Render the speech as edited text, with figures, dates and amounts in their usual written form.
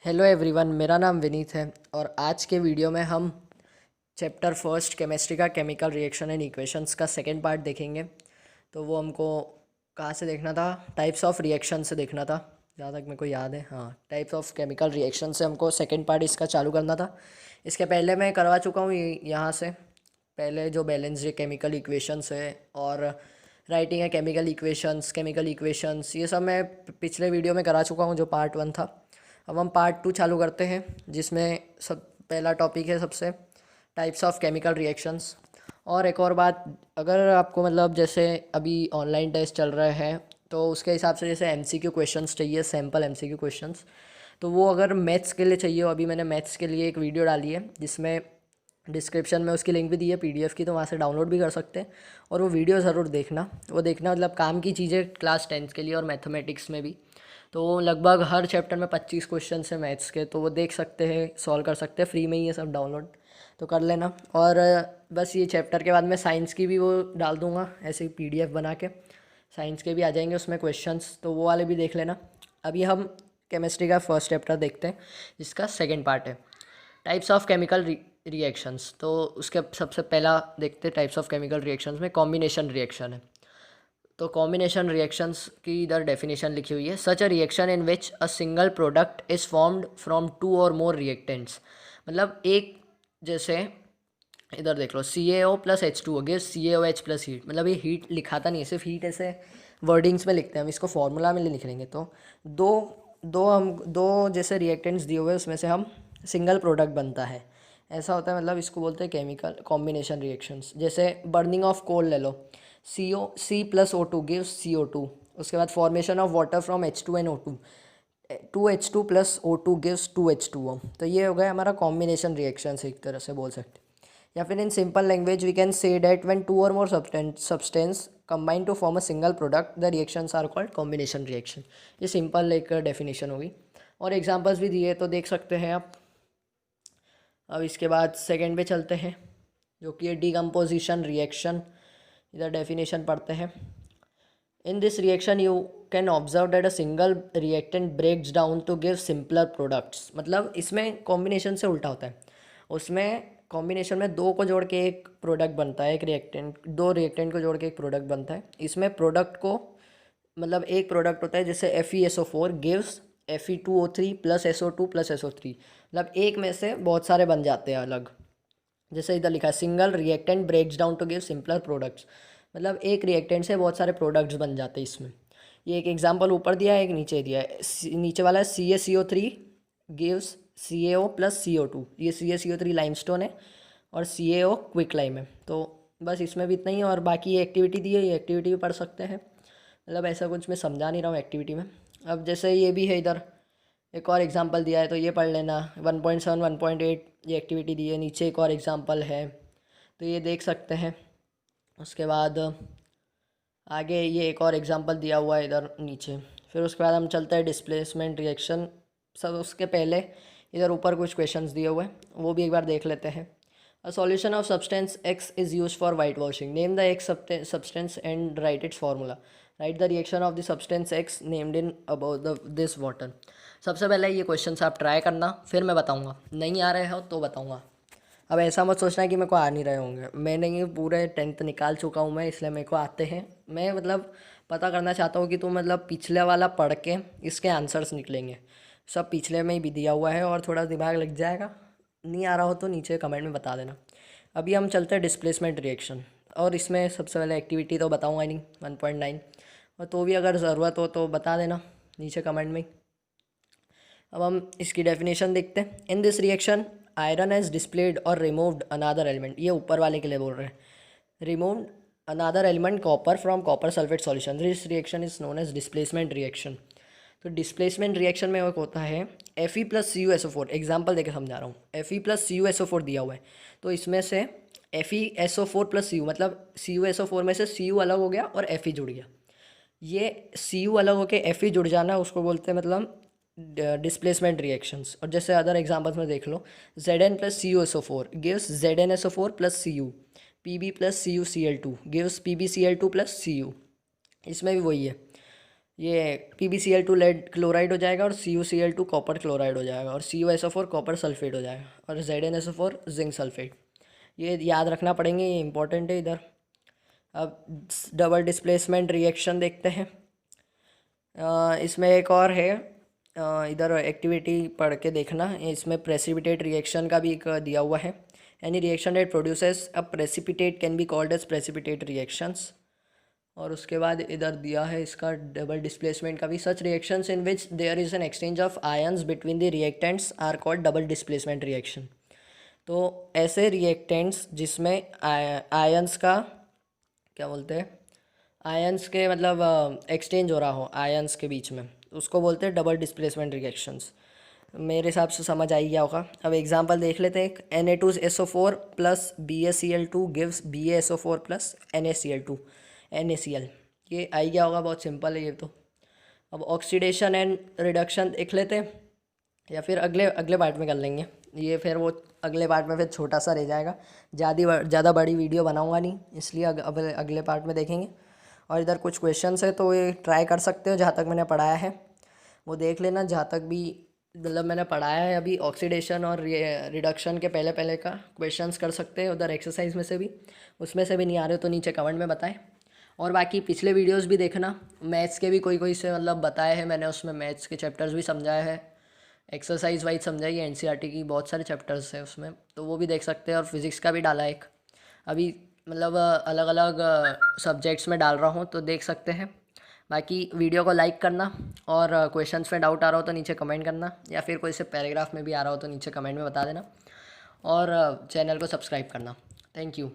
Hello everyone, मेरा नाम विनीत है और आज के वीडियो में हम चैप्टर फर्स्ट केमिस्ट्री का केमिकल रिएक्शन एंड इक्वेशंस का सेकंड पार्ट देखेंगे। तो वो हमको कहाँ से देखना था? टाइप्स ऑफ रिएक्शन से देखना था, जहाँ तक मेरे को याद है। हाँ, टाइप्स ऑफ केमिकल रिएक्शन से हमको सेकंड पार्ट इसका चालू करना था। इसके पहले मैं करवा चुका हूँ यहाँ से पहले जो बैलेंस्ड केमिकल इक्वेशंस है और राइटिंग है केमिकल इक्वेशंस ये सब मैं पिछले वीडियो में करा चुका हूँ, जो पार्ट वन था। अब हम पार्ट टू चालू करते हैं, जिसमें सब पहला टॉपिक है सबसे टाइप्स ऑफ केमिकल रिएक्शंस। और एक और बात, अगर आपको मतलब जैसे अभी ऑनलाइन टेस्ट चल रहे हैं तो उसके हिसाब से जैसे एमसीक्यू क्वेश्चंस चाहिए, सैम्पल एमसीक्यू क्वेश्चंस, तो वो अगर मैथ्स के लिए चाहिए, अभी मैंने मैथ्स के लिए एक वीडियो डाली है जिसमें डिस्क्रिप्शन में उसकी लिंक भी दी है पीडीएफ की, तो वहाँ से डाउनलोड भी कर सकते हैं। और वो वीडियो ज़रूर देखना, वो देखना मतलब काम की चीज़ें क्लास टेंथ के लिए और मैथमेटिक्स में भी। तो लगभग हर चैप्टर में 25 क्वेश्चन है मैथ्स के, तो वो देख सकते हैं, सॉल्व कर सकते हैं फ्री में ही, ये सब डाउनलोड तो कर लेना। और बस ये चैप्टर के बाद मैं साइंस की भी वो डाल दूँगा ऐसे पीडीएफ बना के, साइंस के भी आ जाएंगे उसमें क्वेश्चंस, तो वो वाले भी देख लेना। अभी हम केमिस्ट्री का फर्स्ट चैप्टर देखते हैं, जिसका सेकेंड पार्ट है टाइप्स ऑफ केमिकल रिएक्शंस। तो उसके सबसे पहला देखते हैं टाइप्स ऑफ केमिकल रिएक्शंस में कॉम्बिनेशन रिएक्शन है। तो कॉम्बिनेशन रिएक्शंस की इधर डेफिनेशन लिखी हुई है, such a reaction in which a single product is formed from two or more reactants. मतलब एक, जैसे इधर देख लो, C A O plus H two gives C A O H plus heat. मतलब ये हीट लिखाता नहीं है, सिर्फ हीट ऐसे वर्डिंग्स में लिखते हैं, हम इसको फॉर्मूला में लिख लेंगे। तो दो दो जैसे रिएक्टेंट्स दिए हुए हैं, उसमें से हम सिंगल प्रोडक्ट बनता है, ऐसा होता है। मतलब इसको बोलते हैं केमिकल कॉम्बिनेशन रिएक्शंस। जैसे बर्निंग ऑफ कोल ले लो, C plus O two gives C O two. उसके बाद formation of water from H two N O two, two H two plus O two gives two H two O. तो ये हो गया हमारा combination reaction, एक तरह से बोल सकते हैं। या फिर in simple language we can say that when two or more substance combine to form a single product the reactions are called combination reaction. ये सिंपल एक डेफिनेशन होगी, और एग्जांपल्स भी दिए तो देख सकते हैं आप। अब इसके बाद सेकंड पे चलते हैं, जो कि है डीकम्पोजिशन रिएक्शन। इधर डेफिनेशन पढ़ते हैं। In this reaction you can observe that a single reactant breaks down to give simpler products. मतलब इसमें कॉम्बिनेशन से उल्टा होता है। उसमें कॉम्बिनेशन में दो को जोड़ के एक प्रोडक्ट बनता है, एक रिएक्टेंट, दो रिएक्टेंट को जोड़ के एक प्रोडक्ट बनता है। इसमें प्रोडक्ट को मतलब एक प्रोडक्ट होता है, जैसे FeSO4 gives Fe2O3 plus SO2 plus SO3। मतलब एक में से बहुत सारे बन जाते हैं अलग। जैसे इधर लिखा है single reactant breaks down to give simpler products. मतलब एक रिएक्टेंट से बहुत सारे प्रोडक्ट्स बन जाते हैं इसमें। ये एक एग्जांपल ऊपर दिया है, एक नीचे दिया है। नीचे वाला है CaCO3 gives CaO plus CO2। ये CaCO3 लाइमस्टोन है और CaO क्विक लाइम है। तो बस इसमें भी इतना ही है, और बाकी ये एक्टिविटी दी है, ये एक्टिविटी भी पढ़ सकते हैं। मतलब ऐसा कुछ मैं समझा नहीं रहा हूँ एक्टिविटी में। अब जैसे ये भी है, इधर एक और एग्जांपल दिया है तो ये पढ़ लेना। 1.7 1.8 ये एक्टिविटी दी है, नीचे एक और एग्जांपल है तो ये देख सकते हैं। उसके बाद आगे ये एक और एग्जांपल दिया हुआ है इधर नीचे। फिर उसके बाद हम चलते हैं डिस्प्लेसमेंट रिएक्शन। सब उसके पहले इधर ऊपर कुछ क्वेश्चंस दिए हुए हैं, वो भी एक बार देख लेते हैं। A solution of substance x is use for white washing, name the x substance and right it's formula, right the reaction of the substance x named in about this water. सबसे पहले ये क्वेश्चन आप try करना, फिर मैं बताऊंगा। नहीं आ रहे हो तो बताऊंगा। अब ऐसा मत सोचना कि मेरे को आ नहीं रहे होंगे, मैंने ये पूरे 10th निकाल चुका हूँ मैं, इसलिए मेरे को आते हैं। मैं मतलब पता करना चाहता हूँ कि तुम मतलब पिछले वाला पढ़ के इसके आंसर्स निकलेंगे। सब पिछले में ही भी दिया हुआ है और थोड़ा दिमाग लग जाएगा। नहीं आ रहा हो तो नीचे कमेंट में बता देना। अभी हम चलते हैं डिस्प्लेसमेंट रिएक्शन, और इसमें सबसे पहले एक्टिविटी तो बताऊँगा नहीं, 1.9, और तो भी अगर ज़रूरत हो तो बता देना नीचे कमेंट में। अब हम इसकी डेफिनेशन देखते हैं। In this reaction iron has displaced और रिमूव्ड अनादर एलिमेंट। ये ऊपर वाले के लिए बोल रहे हैं। Removed another element copper from copper sulphate solution, this reaction is known as displacement reaction. तो डिस्प्लेसमेंट रिएक्शन में एक होता है Fe प्लस CuSO4। एग्जाम्पल देकर समझा रहा हूँ। Fe प्लस CuSO4 दिया हुआ है, तो इसमें से FeSO4 प्लस Cu, मतलब CuSO4 में से Cu अलग हो गया और Fe जुड़ गया। ये Cu अलग होके Fe जुड़ जाना, उसको बोलते हैं मतलब डिस्प्लेसमेंट रिएक्शंस। और जैसे अदर एग्जांपल्स में देख लो, Zn plus CuSO4 gives ZnSO4 plus Cu, Pb plus CuCl2 gives PbCl2 plus Cu। इसमें भी वही है, ये PbCl2 लेड क्लोराइड हो जाएगा और CuCl2 कॉपर क्लोराइड हो जाएगा और CuSO4 कॉपर सल्फेट हो जाएगा और ZnSO4 जिंक सल्फेट। ये याद रखना पड़ेंगे, ये इंपॉर्टेंट है इधर। अब डबल डिस्प्लेसमेंट रिएक्शन देखते हैं। इसमें एक और है, इधर एक्टिविटी पढ़ के देखना। इसमें प्रेसिपिटेट रिएक्शन का भी एक दिया हुआ है। Any reaction that produces a precipitate can be called as precipitate reactions. और उसके बाद इधर दिया है इसका डबल डिस्प्लेसमेंट का भी। Such reactions in which there is an exchange of ions between the reactants are called double displacement reaction. तो ऐसे रिएक्टेंट्स जिसमें आयन्स का क्या बोलते हैं, आयन्स के मतलब एक्सचेंज हो रहा हो आयन्स के बीच में, उसको बोलते हैं डबल डिस्प्लेसमेंट रिएक्शंस। मेरे हिसाब से समझ आई गया होगा। अब एग्जांपल देख लेते हैं। Na2SO4 plus BaCl2 gives BaSO4 plus NaCl2 NaCl। ये आई गया होगा, बहुत सिंपल है ये तो। अब ऑक्सीडेशन एंड रिडक्शन देख लेते हैं, या फिर अगले अगले पार्ट में कर लेंगे ये। फिर वो अगले पार्ट में फिर छोटा सा रह जाएगा, ज़्यादा बड़ी वीडियो बनाऊंगा नहीं, इसलिए अब अगले पार्ट में देखेंगे। और इधर कुछ क्वेश्चंस है तो ये ट्राई कर सकते हो, जहाँ तक मैंने पढ़ाया है वो देख लेना। जहाँ तक भी मतलब मैंने पढ़ाया है अभी, ऑक्सीडेशन और रिडक्शन के पहले पहले का क्वेश्चंस कर सकते हैं उधर एक्सरसाइज में से भी। उसमें से भी नहीं आ रहे तो नीचे कमेंट में बताएं। और बाकी पिछले वीडियोस भी देखना, मैथ्स के भी कोई कोई से मतलब बताए हैं मैंने, उसमें मैथ्स के चैप्टर्स भी समझाए हैं, एक्सरसाइज वाइज समझाई है। NCERT की बहुत सारे चैप्टर्स हैं उसमें, तो वो भी देख सकते हैं। और फिज़िक्स का भी डाला है एक, अभी मतलब अलग अलग सब्जेक्ट्स में डाल रहा हूँ, तो देख सकते हैं। बाकी वीडियो को लाइक करना, और क्वेश्चंस में डाउट आ रहा हो तो नीचे कमेंट करना, या फिर कोई से पैराग्राफ में भी आ रहा हो तो नीचे कमेंट में बता देना। और चैनल को सब्सक्राइब करना। Thank you.